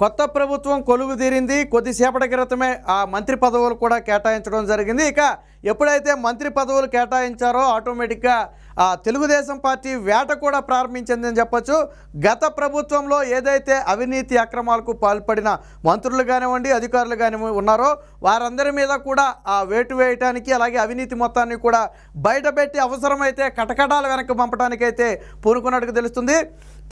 కొత్త ప్రభుత్వం కొలువు తీరింది. కొద్దిసేపటి క్రితమే ఆ మంత్రి పదవులు కూడా కేటాయించడం జరిగింది. ఇక ఎప్పుడైతే మంత్రి పదవులు కేటాయించారో ఆటోమేటిక్గా తెలుగుదేశం పార్టీ వేట కూడా ప్రారంభించిందని చెప్పొచ్చు. గత ప్రభుత్వంలో ఏదైతే అవినీతి అక్రమాలకు పాల్పడిన మంత్రులు కానివ్వండి, అధికారులు కానివ్వండి ఉన్నారో వారందరి మీద కూడా వేటు వేయటానికి, అలాగే అవినీతి మొత్తాన్ని కూడా బయటపెట్టి అవసరమైతే కటకటాలు వెనక్కి పంపడానికైతే పూనుకున్నట్టుగా తెలుస్తుంది.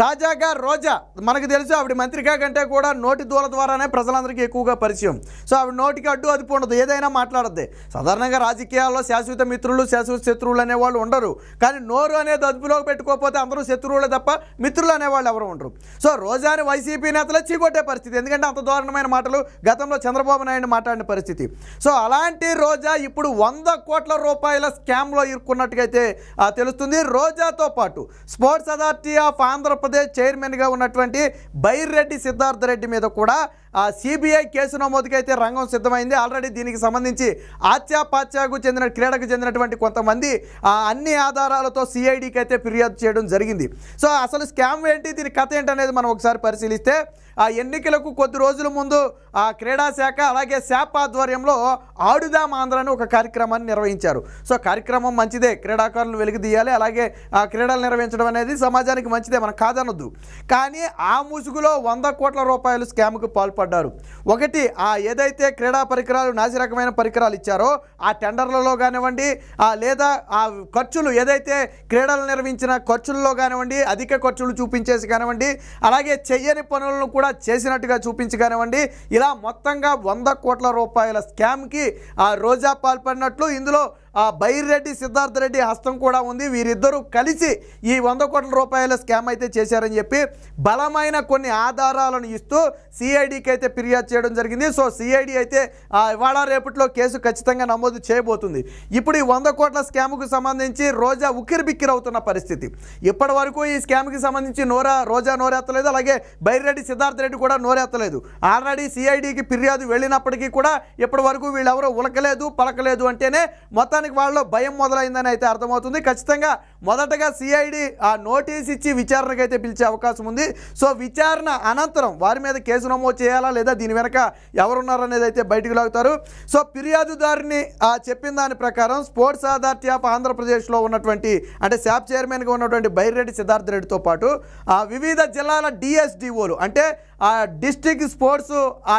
తాజాగా రోజా మనకు తెలుసు, ఆవిడ మంత్రిగా కంటే కూడా నోటి దూల ద్వారానే ప్రజలందరికీ ఎక్కువగా పరిచయం. సో ఆవిడ నోటికి అడ్డు అదుపు ఉండదు, ఏదైనా మాట్లాడద్ది. సాధారణంగా రాజకీయాల్లో శాశ్వత మిత్రులు శాశ్వత శత్రువులు అనేవాళ్ళు ఉండరు. కానీ నోరు అనేది అదుపులోకి పెట్టుకోకపోతే అందరూ శత్రువులే తప్ప మిత్రులు అనేవాళ్ళు ఎవరు ఉండరు. సో రోజాని వైసీపీ నేతలు చీకొట్టే పరిస్థితి, ఎందుకంటే అంత దారుణమైన మాటలు గతంలో చంద్రబాబు నాయుడు మాట్లాడిన పరిస్థితి. సో అలాంటి రోజా ఇప్పుడు 100 కోట్ల రూపాయల స్కామ్లో ఇరుక్కున్నట్టుగైతే తెలుస్తుంది. రోజాతో పాటు స్పోర్ట్స్ అథారిటీ ఆఫ్ ఆంధ్రప్రదేశ్ చైర్మన్గా ఉన్నటువంటి బైరెడ్డి సిద్ధార్థ రెడ్డి మీద కూడా సిబిఐ కేసు నమోదుకైతే రంగం సిద్ధమైంది. ఆల్రెడీ దీనికి సంబంధించి ఆచ్యాపాచ్యాకు చెందిన క్రీడకు చెందినటువంటి కొంతమంది అన్ని ఆధారాలతో సిఐడికి అయితే ఫిర్యాదు చేయడం జరిగింది. సో అసలు స్కామ్ ఏంటి, దీని కథ ఏంటనేది మనం ఒకసారి పరిశీలిస్తే ఆ ఎన్నికలకు కొద్ది రోజుల ముందు క్రీడా శాఖ అలాగే శాప్ ఆధ్వర్యంలో ఆడుదాం ఆంధ్ర అని ఒక కార్యక్రమాన్ని నిర్వహించారు. సో కార్యక్రమం మంచిదే, క్రీడాకారులను వెలికితీయాలి, అలాగే క్రీడలు నిర్వహించడం అనేది సమాజానికి మంచిదే, మనం కాదనొద్దు. కానీ ఆ ముసుగులో 100 కోట్ల రూపాయలు స్కామ్కు పాల్పడ్డారు. ఒకటి ఏదైతే క్రీడా పరికరాలు, నాసి రకమైన పరికరాలు ఇచ్చారో ఆ టెండర్లలో కానివ్వండి, లేదా ఆ ఖర్చులు ఏదైతే క్రీడలు నిర్వహించిన ఖర్చుల్లో కానివ్వండి, అధిక ఖర్చులు చూపించేసి కానివ్వండి, అలాగే చెయ్యని పనులను కూడా చేసినట్టుగా చూపించి కానివ్వండి, ఇలా మొత్తంగా 100 కోట్ల రూపాయల స్కామ్కి రోజా పాల్పడినట్లు ఇందులో బైరెడ్డి సిద్ధార్థ రెడ్డి హస్తం కూడా ఉంది. వీరిద్దరూ కలిసి ఈ 100 కోట్ల రూపాయల స్కామ్ అయితే చేశారని చెప్పి బలమైన కొన్ని ఆధారాలను ఇస్తూ సిఐడికి అయితే ఫిర్యాదు చేయడం జరిగింది. సో సిఐడి అయితే ఇవాళ రేపట్లో కేసు ఖచ్చితంగా నమోదు చేయబోతుంది. ఇప్పుడు ఈ 100 కోట్ల స్కామ్కు సంబంధించి రోజా ఉక్కిరిబిక్కిరి అవుతున్న పరిస్థితి. ఇప్పటి వరకు ఈ స్కామ్కి సంబంధించి రోజా నోరెత్తలేదు, అలాగే బైరెడ్డి సిద్ధార్థ రెడ్డి కూడా నోరెత్తలేదు. ఆల్రెడీ సిఐడికి ఫిర్యాదు వెళ్ళినప్పటికీ కూడా ఇప్పటి వరకు వీళ్ళెవరూ ఉలకలేదు పలకలేదు అంటేనే మొత్తానికి వాళ్ళలో భయం మొదలైందని అయితే అర్థమవుతుంది. ఖచ్చితంగా మొదటగా సిఐడి నోటీస్ ఇచ్చి విచారణకు అయితే పిలిచే అవకాశం ఉంది. సో విచారణ అనంతరం వారి మీద కేసు నమోదు చేయాలా లేదా దీని వెనక ఎవరున్నారనేది అయితే బయటకు లాగుతారు. సో ఫిర్యాదుదారుని చెప్పిన దాని ప్రకారం స్పోర్ట్స్ అథారిటీ ఆఫ్ ఆంధ్రప్రదేశ్లో ఉన్నటువంటి అంటే శాప్ చైర్మన్గా ఉన్నటువంటి బైరెడ్డి సిద్ధార్థ రెడ్డితో పాటు వివిధ జిల్లాల డిఎస్డిఓలు అంటే డిస్ట్రిక్ట్ స్పోర్ట్స్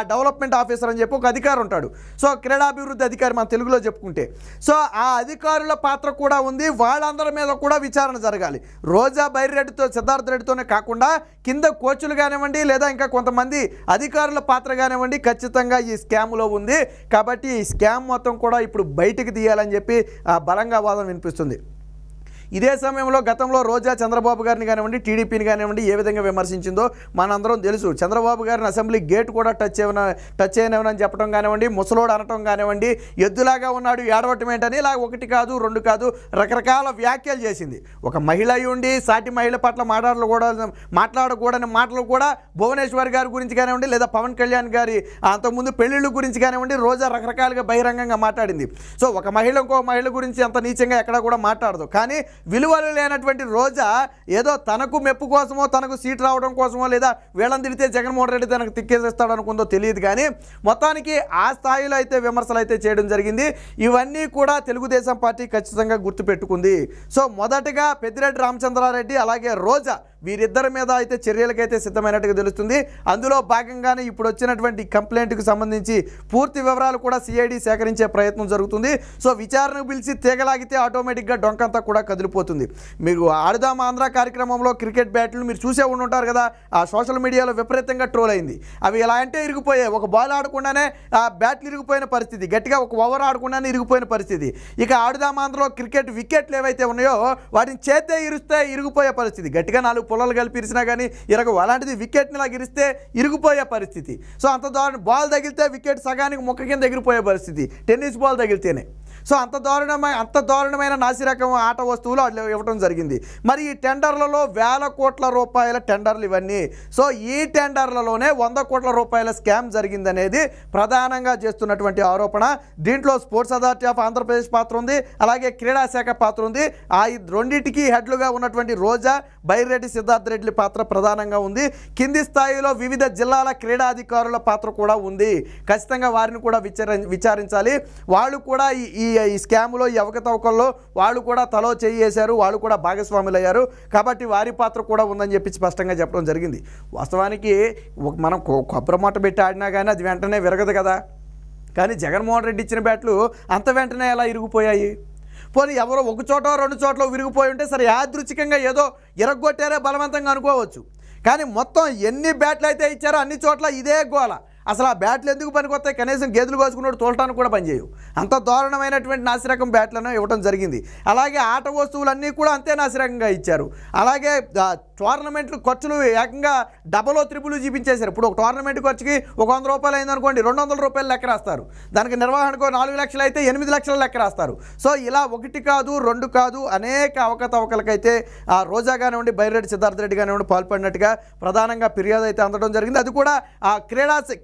డెవలప్మెంట్ ఆఫీసర్ అని చెప్పి ఒక అధికారి ఉంటాడు. సో క్రీడాభివృద్ధి అధికారి మన తెలుగులో చెప్పుకుంటే, సో ఆ అధికారుల పాత్ర కూడా ఉంది. వాళ్ళందరి మీద కూడా విచారణ జరగాలి. రోజా బైరెడ్డితో సిద్ధార్థ రెడ్డితోనే కాకుండా కింద కోచ్లు కానివ్వండి, లేదా ఇంకా కొంతమంది అధికారుల పాత్ర కానివ్వండి ఖచ్చితంగా ఈ స్కామ్లో ఉంది. కాబట్టి ఈ స్కామ్ మొత్తం కూడా ఇప్పుడు బయటికి తీయాలని చెప్పి బలంగా వాదన వినిపిస్తుంది. ఇదే సమయంలో గతంలో రోజా చంద్రబాబు గారిని కానివ్వండి, టీడీపీని కానివ్వండి ఏ విధంగా విమర్శించిందో మనందరం తెలుసు. చంద్రబాబు గారిని అసెంబ్లీ గేట్ కూడా టచ్ చేయనని చెప్పడం కానివ్వండి, ముసలోడు అనటం కానివ్వండి, ఎద్దులాగా ఉన్నాడు ఏడవటం ఏంటని ఇలా 1 కాదు 2 కాదు రకరకాల వ్యాఖ్యలు చేసింది. ఒక మహిళ ఉండి సాటి మహిళ పట్ల మాట్లాడకూడని మాటలు కూడా భువనేశ్వర్ గారి గురించి కానివ్వండి, లేదా పవన్ కళ్యాణ్ గారి అంతకుముందు పెళ్లిళ్ళ గురించి కానివ్వండి రోజా రకరకాలుగా బహిరంగంగా మాట్లాడింది. సో ఒక మహిళ ఇంకో మహిళ గురించి అంత నీచంగా ఎక్కడా కూడా మాట్లాడదు. కానీ విలువలు లేనటువంటి రోజా ఏదో తనకు మెప్పు కోసమో, తనకు సీట్ రావడం కోసమో, లేదా వీళ్ళని తిడితే జగన్మోహన్ రెడ్డి తనకు తిక్కేసేస్తాడు అనుకుందో తెలియదు. కానీ మొత్తానికి ఆ స్థాయిలో అయితే విమర్శలు అయితే చేయడం జరిగింది. ఇవన్నీ కూడా తెలుగుదేశం పార్టీ ఖచ్చితంగా గుర్తుపెట్టుకుంది. సో మొదటగా పెద్దిరెడ్డి రామచంద్రారెడ్డి అలాగే రోజా వీరిద్దరి మీద అయితే చర్యలకైతే సిద్ధమైనట్టుగా తెలుస్తుంది. అందులో భాగంగానే ఇప్పుడు వచ్చినటువంటి కంప్లైంట్కి సంబంధించి పూర్తి వివరాలు కూడా సిఐడి సేకరించే ప్రయత్నం జరుగుతుంది. సో విచారణకు పిలిచి తీగలాగితే ఆటోమేటిక్గా డొంకంతా కూడా కదిలిపోతుంది. మీరు ఆడుదాం ఆంధ్ర కార్యక్రమంలో క్రికెట్ బ్యాట్లు మీరు చూసే ఉంటారు కదా, ఆ సోషల్ మీడియాలో విపరీతంగా ట్రోల్ అయింది. అవి ఎలా అంటే ఇరిగిపోయాయి. ఒక బాల్ ఆడకుండానే ఆ బ్యాట్లు ఇరిగిపోయిన పరిస్థితి, గట్టిగా ఒక ఓవర్ ఆడకుండానే ఇరిగిపోయిన పరిస్థితి. ఇక ఆడుదాం ఆంధ్రలో క్రికెట్ వికెట్లు ఏవైతే ఉన్నాయో వాటిని చేతే ఇరిగిపోయే పరిస్థితి. గట్టిగా 4 పుల్లలు కలిపి ఇరిసినా కానీ అలాంటిది వికెట్ని ఇలా ఇరిస్తే ఇరిగిపోయే పరిస్థితి. సో అంత దారుణ బాల్ తగిలితే వికెట్ సగానికి ముక్క కింద ఎగిరిపోయే పరిస్థితి, టెన్నిస్ బాల్ తగిలితేనే. సో అంత దారుణమైన నాసిరకం ఆట వస్తువులు వాళ్ళు ఇవ్వడం జరిగింది. మరి ఈ టెండర్లలో వేల కోట్ల రూపాయల టెండర్లు ఇవన్నీ. సో ఈ టెండర్లలోనే 100 కోట్ల రూపాయల స్కామ్ జరిగిందనేది ప్రధానంగా చేస్తున్నటువంటి ఆరోపణ. దీంట్లో స్పోర్ట్స్ అథారిటీ ఆఫ్ ఆంధ్రప్రదేశ్ పాత్ర ఉంది, అలాగే క్రీడా శాఖ పాత్ర ఉంది. ఆ రెండింటికి హెడ్లుగా ఉన్నటువంటి రోజా, బైరెడ్డి సిద్ధార్థ్ రెడ్డి పాత్ర ప్రధానంగా ఉంది. కింది స్థాయిలో వివిధ జిల్లాల క్రీడాధికారుల పాత్ర కూడా ఉంది. ఖచ్చితంగా వారిని కూడా విచారించాలి. వాళ్ళు కూడా ఈ స్కామ్లో, ఈ అవకతవకల్లో వాళ్ళు కూడా తలో చేయేశారు, వాళ్ళు కూడా భాగస్వాములు అయ్యారు. కాబట్టి వారి పాత్ర కూడా ఉందని చెప్పి స్పష్టంగా చెప్పడం జరిగింది. వాస్తవానికి మనం కొబ్బరిమూట పెట్టి ఆడినా కానీ అది వెంటనే విరగదు కదా. కానీ జగన్మోహన్ రెడ్డి ఇచ్చిన బ్యాట్లు అంత వెంటనే ఎలా ఇరిగిపోయాయి? పోనీ ఎవరో ఒక చోట 2 చోట్ల విరిగిపోయి ఉంటే సరే, యాదృచ్ఛికంగా ఏదో ఇరగొట్టారే బలవంతంగా అనుకోవచ్చు. కానీ మొత్తం ఎన్ని బ్యాట్లు అయితే ఇచ్చారో అన్ని చోట్ల ఇదే గోల. అసలు ఆ బ్యాట్లు ఎందుకు పనికొస్తాయి? కనీసం గేదెలు కోసుకున్నట్టు తోలటానికి కూడా పనిచేయవు. అంత దారుణమైనటువంటి నాసిరకం బ్యాట్లను ఇవ్వడం జరిగింది. అలాగే ఆట వస్తువులన్నీ కూడా అంతే నాసిరకంగా ఇచ్చారు. అలాగే టోర్నమెంట్లు ఖర్చులు ఏకంగా డబలో త్రిపులు చూపించేశారు. ఇప్పుడు ఒక టోర్నమెంట్ ఖర్చుకి ఒక 100 రూపాయలు అయిందనుకోండి, 200 రూపాయలు లెక్క రాస్తారు. దానికి నిర్వహణకు 4 లక్షలు అయితే 8 లక్షల లెక్క రాస్తారు. సో ఇలా 1 కాదు 2 కాదు అనేక అవకతవకలకైతే ఆ రోజా కానివ్వండి, బైరెడ్డి సిద్ధార్థ్ రెడ్డి కానివ్వండి పాల్పడినట్టుగా ప్రధానంగా ఫిర్యాదు అయితే అందడం జరిగింది. అది కూడా ఆ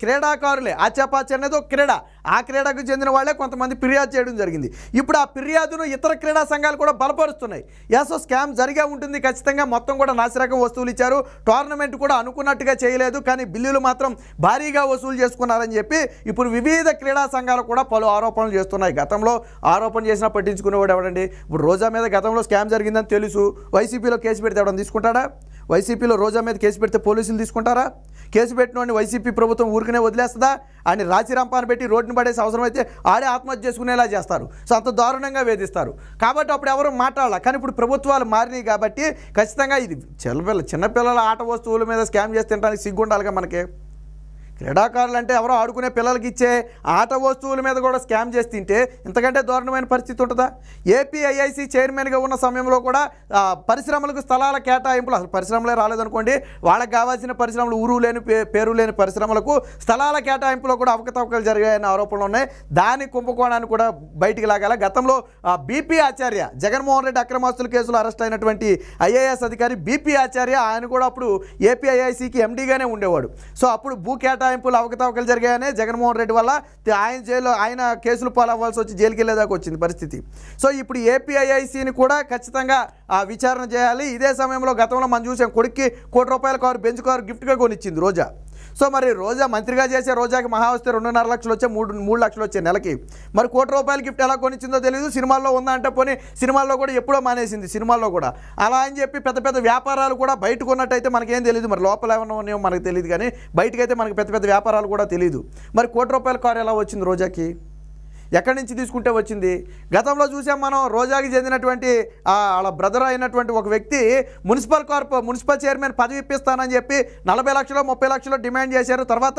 క్రీడాకారులే. ఆచాపాచి అనేది ఒక క్రీడ, ఆ క్రీడకు చెందిన వాళ్ళే కొంతమంది ఫిర్యాదు చేయడం జరిగింది. ఇప్పుడు ఆ ఫిర్యాదును ఇతర క్రీడా సంఘాలు కూడా బలపరుస్తున్నాయి. సో స్కామ్ జరిగే ఉంటుంది ఖచ్చితంగా. మొత్తం కూడా నాసిరకం వస్తువులు ఇచ్చారు. టోర్నమెంట్ కూడా అనుకున్నట్టుగా చేయలేదు, కానీ బిల్లులు మాత్రం భారీగా వసూలు చేసుకున్నారని చెప్పి ఇప్పుడు వివిధ క్రీడా సంఘాలు కూడా పలు ఆరోపణలు చేస్తున్నాయి. గతంలో ఆరోపణ చేసినా పట్టించుకునేవాడు ఎవడండి? ఇప్పుడు రోజా మీద గతంలో స్కామ్ జరిగిందని తెలుసు, వైసీపీలో కేసు పెడితే ఎవడని తీసుకుంటాడా? వైసీపీలో రోజా మీద కేసు పెడితే పోలీసులు తీసుకుంటారా? కేసు పెట్టినోడిని వైసీపీ ప్రభుత్వం ఊరికనే వదిలేస్తుందా? ఆయన రాచిరంపాన్ని పెట్టి రోడ్డుని పడేసి అవసరమైతే ఆడే ఆత్మహత్య చేసుకునేలా చేస్తారు. సో అంత దారుణంగా వేధిస్తారు. కాబట్టి అప్పుడు ఎవరు మాట్లాడాలి. కానీ ఇప్పుడు ప్రభుత్వాలు మారినాయి కాబట్టి ఖచ్చితంగా ఇది చిన్నపిల్లల ఆట వస్తువుల మీద స్కామ్ చేసి తినడానికి సిగ్గుండాలిగా మనకి. క్రీడాకారులు అంటే ఎవరో ఆడుకునే పిల్లలకి ఇచ్చే ఆట వస్తువుల మీద కూడా స్కామ్ చేసి తింటే ఇంతకంటే దారుణమైన పరిస్థితి ఉంటుందా? ఏపీఐఐసి చైర్మన్గా ఉన్న సమయంలో కూడా పరిశ్రమలకు స్థలాల కేటాయింపులు, అసలు పరిశ్రమలే రాలేదనుకోండి, వాళ్ళకి కావాల్సిన పరిశ్రమలు, ఊరు లేని పేరు లేని పరిశ్రమలకు స్థలాల కేటాయింపులో కూడా అవకతవకలు జరిగాయన్న ఆరోపణలు ఉన్నాయి. దాని కుంభకోణాన్ని కూడా బయటికి లాగాల. గతంలో బీపీ ఆచార్య, జగన్మోహన్ రెడ్డి అక్రమాస్తుల కేసులో అరెస్ట్ అయినటువంటి ఐఏఎస్ అధికారి బీపీ ఆచార్య, ఆయన కూడా అప్పుడు ఏపీఐఐసికి ఎండీగానే ఉండేవాడు. సో అప్పుడు భూ కేటాయింపులు అవకతవకలు జరిగాయనే జగన్మోహన్ రెడ్డి వల్ల ఆయన కేసులు పాలవ్వాల్సి వచ్చి జైలుకి వెళ్ళేదాకా వచ్చింది పరిస్థితి. సో ఇప్పుడు ఏపీఐఐసిని కూడా ఖచ్చితంగా విచారణ చేయాలి. ఇదే సమయంలో గతంలో మనం చూసాం, కొడుక్కి ₹1,00,00,000 కారు, బెంచ్ కారు గిఫ్ట్గా కొనిచ్చింది రోజా. సో మరి రోజా మంత్రిగా చేసే రోజాకి మహా వస్తే 2.5 లక్షలు వచ్చాయి, 3 లక్షలు వచ్చాయి నెలకి. మరి ₹1,00,00,000 గిఫ్ట్ ఎలా కొనిచ్చిందో తెలియదు. సినిమాల్లో ఉందా అంటే పోనీ సినిమాల్లో కూడా ఎప్పుడో మానేసింది, సినిమాల్లో కూడా. అలా అని చెప్పి పెద్ద పెద్ద వ్యాపారాలు కూడా బయటకు ఉన్నట్టయితే మనకేం తెలియదు. మరి లోపల ఏమన్నా ఉన్నాయో మనకు తెలియదు, కానీ బయటకైతే మనకి పెద్ద పెద్ద వ్యాపారాలు కూడా తెలియదు. మరి ₹1,00,00,000 కారు ఎలా వచ్చింది రోజాకి? ఎక్కడి నుంచి తీసుకుంటే వచ్చింది? గతంలో చూసాం మనం, రోజాకి చెందినటువంటి వాళ్ళ బ్రదర్ అయినటువంటి ఒక వ్యక్తి మున్సిపల్ చైర్మన్ పదవి ఇప్పిస్తానని చెప్పి 40 లక్షలు 30 లక్షలు డిమాండ్ చేశారు. తర్వాత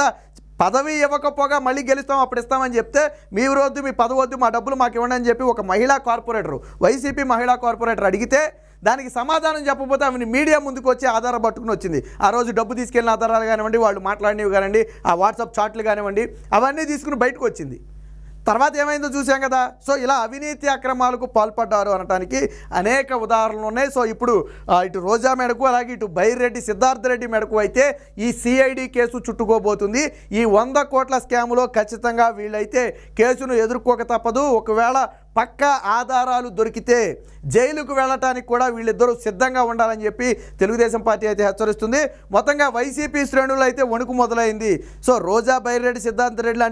పదవి ఇవ్వకపోగా మళ్ళీ గెలుస్తాం అప్పుడు ఇస్తామని చెప్తే, మీ వద్దు, మీ పదవి వద్దు, మా డబ్బులు మాకు ఇవ్వండి అని చెప్పి ఒక మహిళా కార్పొరేటర్, వైసీపీ మహిళా కార్పొరేటర్ అడిగితే దానికి సమాధానం చెప్పకపోతే ఆమె మీడియా ముందుకు వచ్చి ఆధారం పట్టుకుని వచ్చింది. ఆ రోజు డబ్బు తీసుకెళ్ళిన ఆధారాలు కానివ్వండి, వాళ్ళు మాట్లాడినవి కానివ్వండి, ఆ వాట్సాప్ చాట్లు కానివ్వండి, అవన్నీ తీసుకుని బయటకు వచ్చింది. తర్వాత ఏమైందో చూసాం కదా. సో ఇలా అవినీతి అక్రమాలకు పాల్పడ్డారు అనడానికి అనేక ఉదాహరణలు ఉన్నాయి. సో ఇప్పుడు ఇటు రోజా మెడకు, అలాగే ఇటు బైరెడ్డి సిద్ధార్థ్ రెడ్డి మెడకు అయితే ఈ సిఐడి కేసు చుట్టుకోబోతుంది. ఈ 100 కోట్ల స్కాములో ఖచ్చితంగా వీళ్ళైతే కేసును ఎదుర్కోక తప్పదు. ఒకవేళ పక్కా ఆధారాలు దొరికితే జైలుకు వెళ్ళటానికి కూడా వీళ్ళిద్దరూ సిద్ధంగా ఉండాలని చెప్పి తెలుగుదేశం పార్టీ అయితే హెచ్చరిస్తుంది. మొత్తంగా వైసీపీ శ్రేణులు అయితే వణుకు మొదలైంది. సో రోజా, బైరెడ్డి సిద్ధార్థ్ రెడ్డి